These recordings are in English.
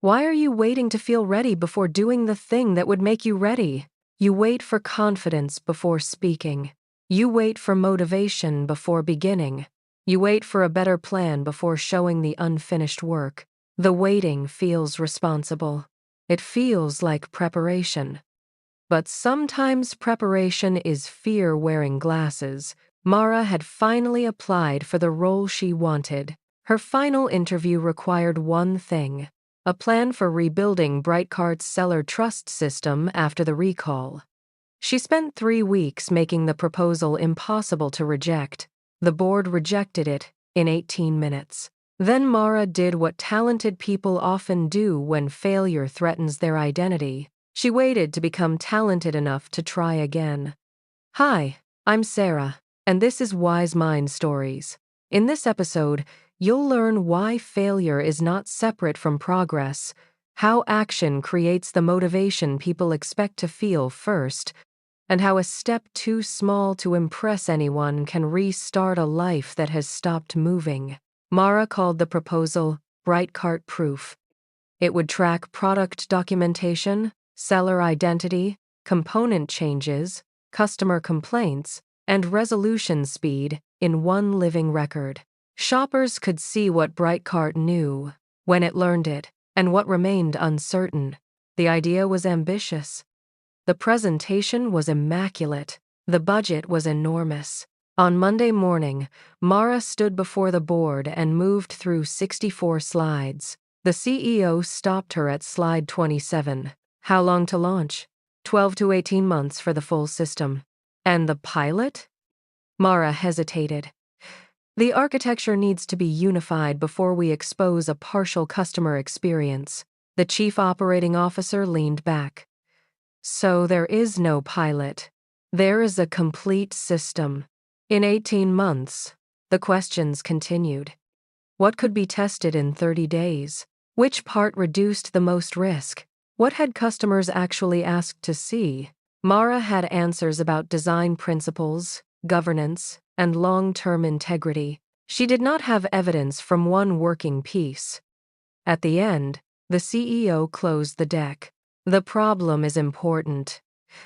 Why are you waiting to feel ready before doing the thing that would make you ready? You wait for confidence before speaking. You wait for motivation before beginning. You wait for a better plan before showing the unfinished work. The waiting feels responsible. It feels like preparation. But sometimes preparation is fear wearing glasses. Mara had finally applied for the role she wanted. Her final interview required one thing: a plan for rebuilding Brightcart's seller trust system after the recall. She spent 3 weeks making the proposal impossible to reject. The board rejected it in 18 minutes. Then Mara did what talented people often do when failure threatens their identity. She waited to become talented enough to try again. Hi, I'm Sarah, and this is Wise Mind Stories. In this episode, you'll learn why failure is not separate from progress, how action creates the motivation people expect to feel first, and how a step too small to impress anyone can restart a life that has stopped moving. Mara called the proposal Brightcart Proof. It would track product documentation, seller identity, component changes, customer complaints, and resolution speed in one living record. Shoppers could see what Brightcart knew, when it learned it, and what remained uncertain. The idea was ambitious. The presentation was immaculate. The budget was enormous. On Monday morning, Mara stood before the board and moved through 64 slides. The CEO stopped her at slide 27. How long to launch? 12 to 18 months for the full system. And the pilot? Mara hesitated. The architecture needs to be unified before we expose a partial customer experience. The chief operating officer leaned back. So there is no pilot. There is a complete system. In 18 months, the questions continued. What could be tested in 30 days? Which part reduced the most risk? What had customers actually asked to see? Mara had answers about design principles, governance, and long-term integrity. She did not have evidence from one working piece. At the end, the CEO closed the deck. The problem is important.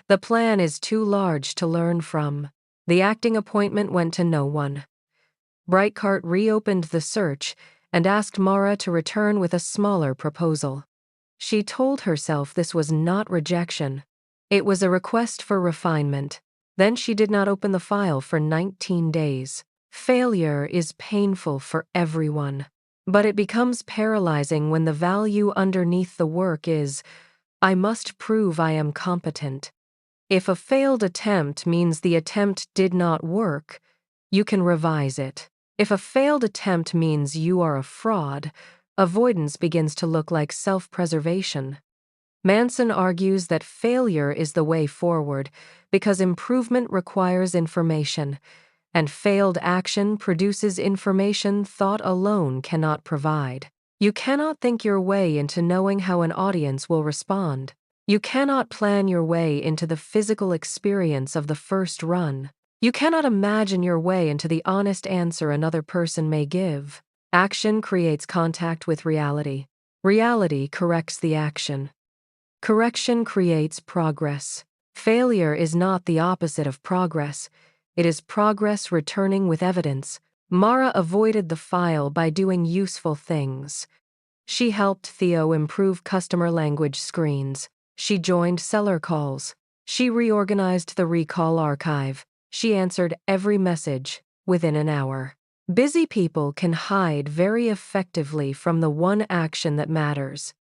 The plan is too large to learn from. The acting appointment went to no one. Brightcart reopened the search and asked Mara to return with a smaller proposal. She told herself this was not rejection. It was a request for refinement. Then she did not open the file for 19 days. Failure is painful for everyone, but it becomes paralyzing when the value underneath the work is, I must prove I am competent. If a failed attempt means the attempt did not work, you can revise it. If a failed attempt means you are a fraud, avoidance begins to look like self-preservation. Manson argues that failure is the way forward because improvement requires information, and failed action produces information thought alone cannot provide. You cannot think your way into knowing how an audience will respond. You cannot plan your way into the physical experience of the first run. You cannot imagine your way into the honest answer another person may give. Action creates contact with reality. Reality corrects the action. Correction creates progress. Failure is not the opposite of progress. It is progress returning with evidence. Mara avoided the file by doing useful things. She helped Theo improve customer language screens. She joined seller calls. She reorganized the recall archive. She answered every message within an hour. Busy people can hide very effectively from the one action that matters.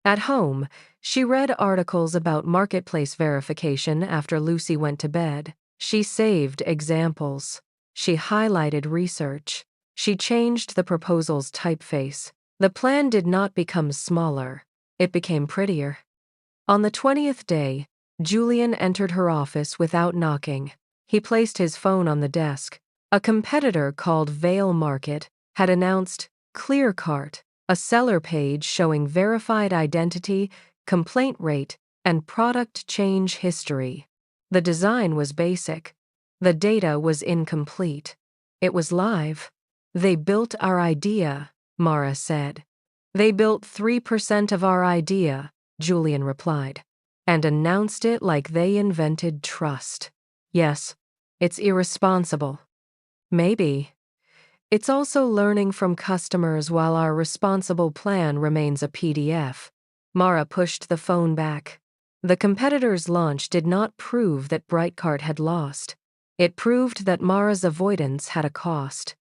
At home, she read articles about marketplace verification after Lucy went to bed. She saved examples. She highlighted research. She changed the proposal's typeface. The plan did not become smaller. It became prettier. On the 20th day, Julian entered her office without knocking. He placed his phone on the desk. A competitor called Vale Market had announced ClearCart, a seller page showing verified identity, complaint rate, and product change history. The design was basic. The data was incomplete. It was live. They built our idea, Mara said. They built 3% of our idea, Julian replied, and announced it like they invented trust. Yes, it's irresponsible. Maybe. It's also learning from customers while our responsible plan remains a PDF. Mara pushed the phone back. The competitor's launch did not prove that Brightcart had lost. It proved that Mara's avoidance had a cost.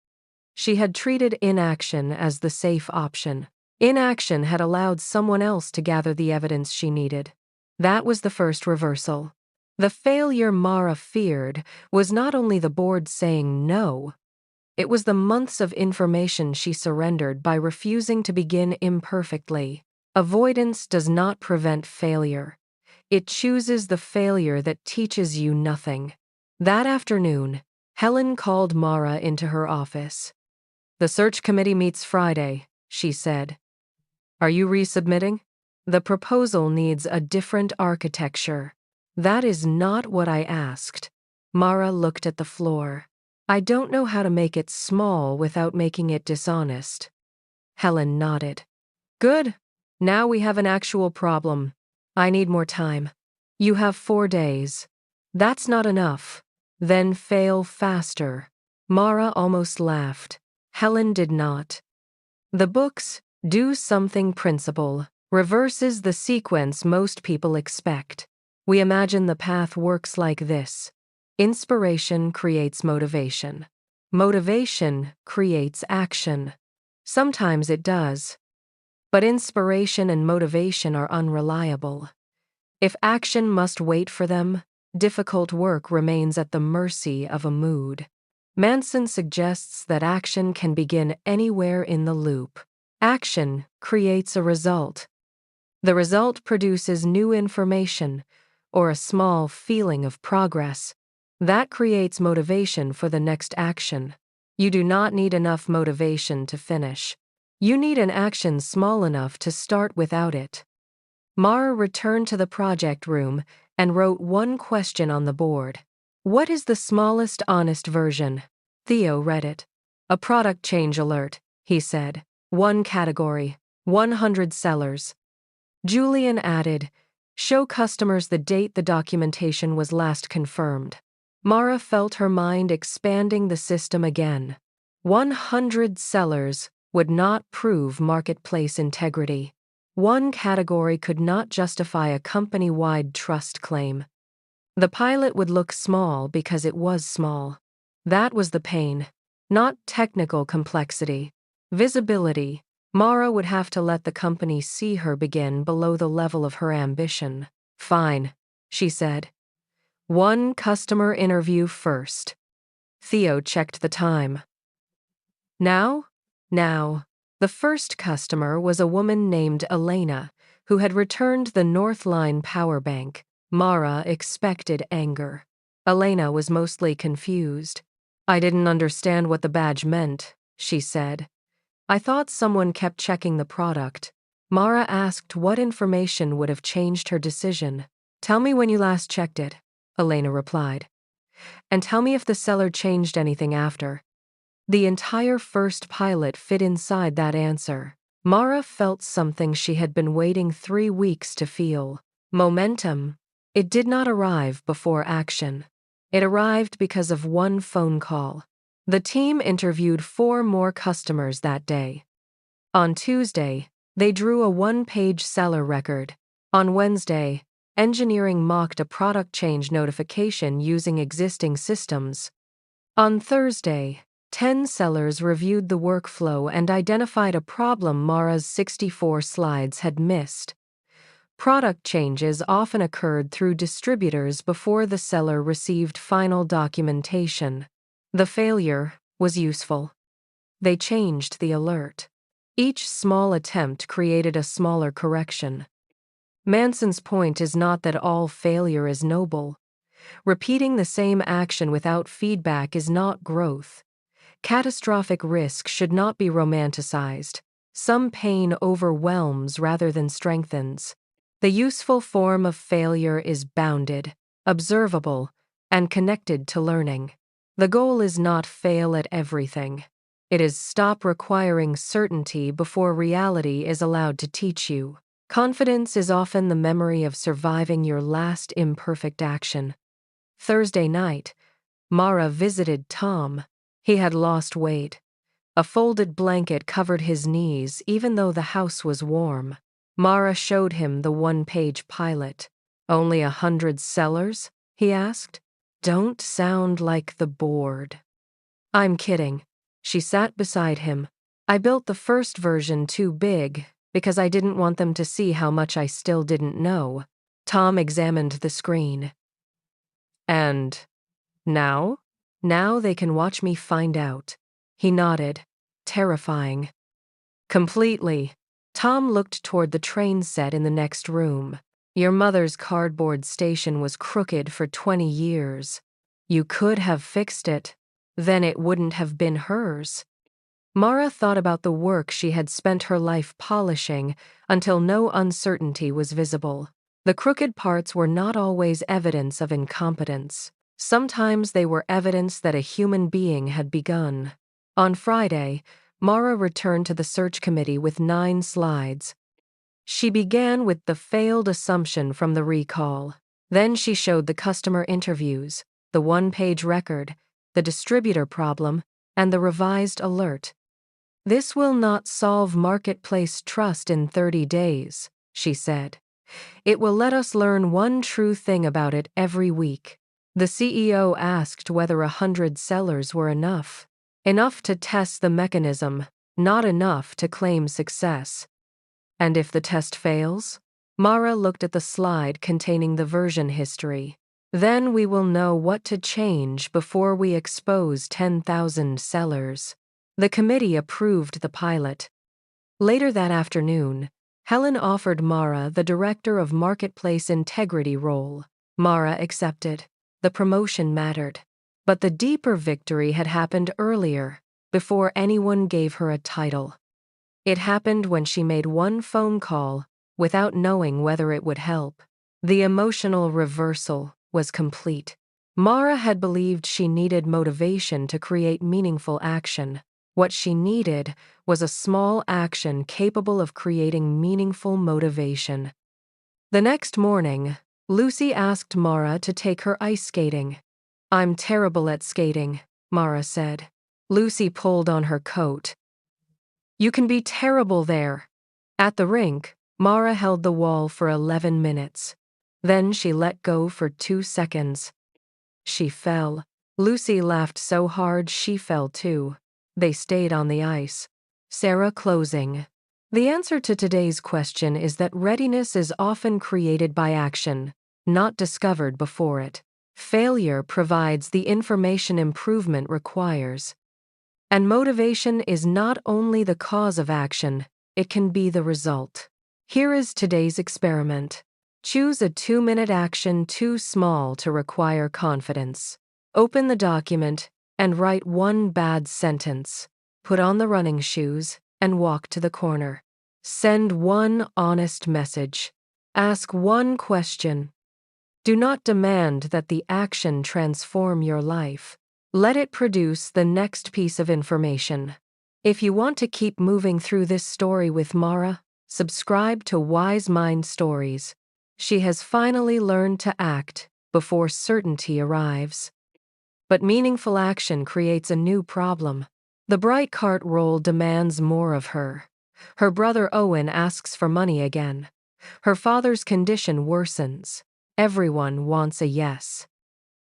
She had treated inaction as the safe option. Inaction had allowed someone else to gather the evidence she needed. That was the first reversal. The failure Mara feared was not only the board saying no, it was the months of information she surrendered by refusing to begin imperfectly. Avoidance does not prevent failure. It chooses the failure that teaches you nothing. That afternoon, Helen called Mara into her office. "The search committee meets Friday," she said. "Are you resubmitting? The proposal needs a different architecture." "That is not what I asked." Mara looked at the floor. "I don't know how to make it small without making it dishonest." Helen nodded. "Good. Now we have an actual problem. I need more time. You have 4 days. That's not enough. Then fail faster." Mara almost laughed. Helen did not. The book's "do something" principle reverses the sequence most people expect. We imagine the path works like this. Inspiration creates motivation. Motivation creates action. Sometimes it does. But inspiration and motivation are unreliable. If action must wait for them, difficult work remains at the mercy of a mood. Manson suggests that action can begin anywhere in the loop. Action creates a result. The result produces new information, or a small feeling of progress. That creates motivation for the next action. You do not need enough motivation to finish. You need an action small enough to start without it. Mara returned to the project room and wrote one question on the board. "What is the smallest honest version?" Theo read it. "A product change alert," he said. "One category, 100 sellers." Julian added, "Show customers the date the documentation was last confirmed." Mara felt her mind expanding the system again. 100 sellers would not prove marketplace integrity. One category could not justify a company-wide trust claim. The pilot would look small because it was small. That was the pain. Not technical complexity. Visibility. Mara would have to let the company see her begin below the level of her ambition. "Fine," she said. "One customer interview first." Theo checked the time. Now? Now. The first customer was a woman named Elena, who had returned the Northline power bank. Mara expected anger. Elena was mostly confused. "I didn't understand what the badge meant," she said. "I thought someone kept checking the product." Mara asked what information would have changed her decision. "Tell me when you last checked it," Elena replied. "And tell me if the seller changed anything after." The entire first pilot fit inside that answer. Mara felt something she had been waiting 3 weeks to feel. Momentum. It did not arrive before action. It arrived because of one phone call. The team interviewed 4 more customers that day. On Tuesday, they drew a 1-page seller record. On Wednesday, engineering mocked a product change notification using existing systems. On Thursday, 10 sellers reviewed the workflow and identified a problem Mara's 64 slides had missed. Product changes often occurred through distributors before the seller received final documentation. The failure was useful. They changed the alert. Each small attempt created a smaller correction. Manson's point is not that all failure is noble. Repeating the same action without feedback is not growth. Catastrophic risk should not be romanticized. Some pain overwhelms rather than strengthens. The useful form of failure is bounded, observable, and connected to learning. The goal is not fail at everything. It is stop requiring certainty before reality is allowed to teach you. Confidence is often the memory of surviving your last imperfect action. Thursday night, Mara visited Tom. He had lost weight. A folded blanket covered his knees even though the house was warm. Mara showed him the one-page pilot. "Only 100 sellers?" he asked. "Don't sound like the board." "I'm kidding." She sat beside him. "I built the first version too big because I didn't want them to see how much I still didn't know." Tom examined the screen. "And now? Now they can watch me find out." He nodded. "Terrifying." "Completely." Tom looked toward the train set in the next room. "Your mother's cardboard station was crooked for 20 years. You could have fixed it. Then it wouldn't have been hers." Mara thought about the work she had spent her life polishing until no uncertainty was visible. The crooked parts were not always evidence of incompetence. Sometimes they were evidence that a human being had begun. On Friday, Mara returned to the search committee with 9 slides. She began with the failed assumption from the recall. Then she showed the customer interviews, the one-page record, the distributor problem, and the revised alert. "This will not solve marketplace trust in 30 days, she said. "It will let us learn one true thing about it every week." The CEO asked whether 100 sellers were enough. Enough to test the mechanism, not enough to claim success. "And if the test fails?" Mara looked at the slide containing the version history. "Then we will know what to change before we expose 10,000 sellers." The committee approved the pilot. Later that afternoon, Helen offered Mara the Director of Marketplace Integrity role. Mara accepted. The promotion mattered. But the deeper victory had happened earlier, before anyone gave her a title. It happened when she made one phone call without knowing whether it would help. The emotional reversal was complete. Mara had believed she needed motivation to create meaningful action. What she needed was a small action capable of creating meaningful motivation. The next morning, Lucy asked Mara to take her ice skating. "I'm terrible at skating," Mara said. Lucy pulled on her coat. "You can be terrible there." At the rink, Mara held the wall for 11 minutes. Then she let go for 2 seconds. She fell. Lucy laughed so hard she fell too. They stayed on the ice. Sarah closing. The answer to today's question is that readiness is often created by action, not discovered before it. Failure provides the information improvement requires. And motivation is not only the cause of action, it can be the result. Here is today's experiment. Choose a 2-minute action too small to require confidence. Open the document and write one bad sentence. Put on the running shoes and walk to the corner. Send one honest message. Ask one question. Do not demand that the action transform your life. Let it produce the next piece of information. If you want to keep moving through this story with Mara, subscribe to Wise Mind Stories. She has finally learned to act before certainty arrives. But meaningful action creates a new problem. The bright cart role demands more of her. Her brother Owen asks for money again. Her father's condition worsens. Everyone wants a yes.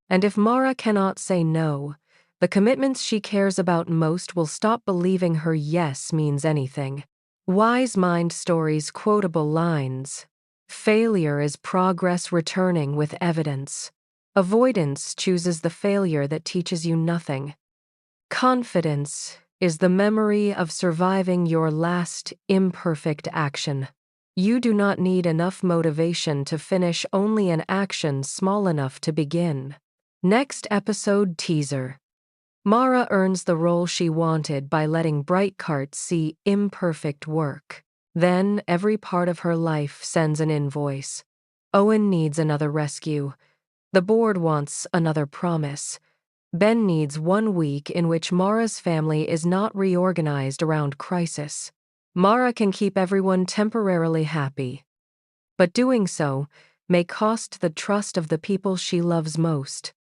And if Mara cannot say no, the commitments she cares about most will stop believing her yes means anything. Wise Mind Stories quotable lines. Failure is progress returning with evidence. Avoidance chooses the failure that teaches you nothing. Confidence is the memory of surviving your last imperfect action. You do not need enough motivation to finish, only an action small enough to begin. Next episode teaser. Mara earns the role she wanted by letting Brightcart see imperfect work. Then every part of her life sends an invoice. Owen needs another rescue. The board wants another promise. Ben needs 1 week in which Mara's family is not reorganized around crisis. Mara can keep everyone temporarily happy, but doing so may cost the trust of the people she loves most.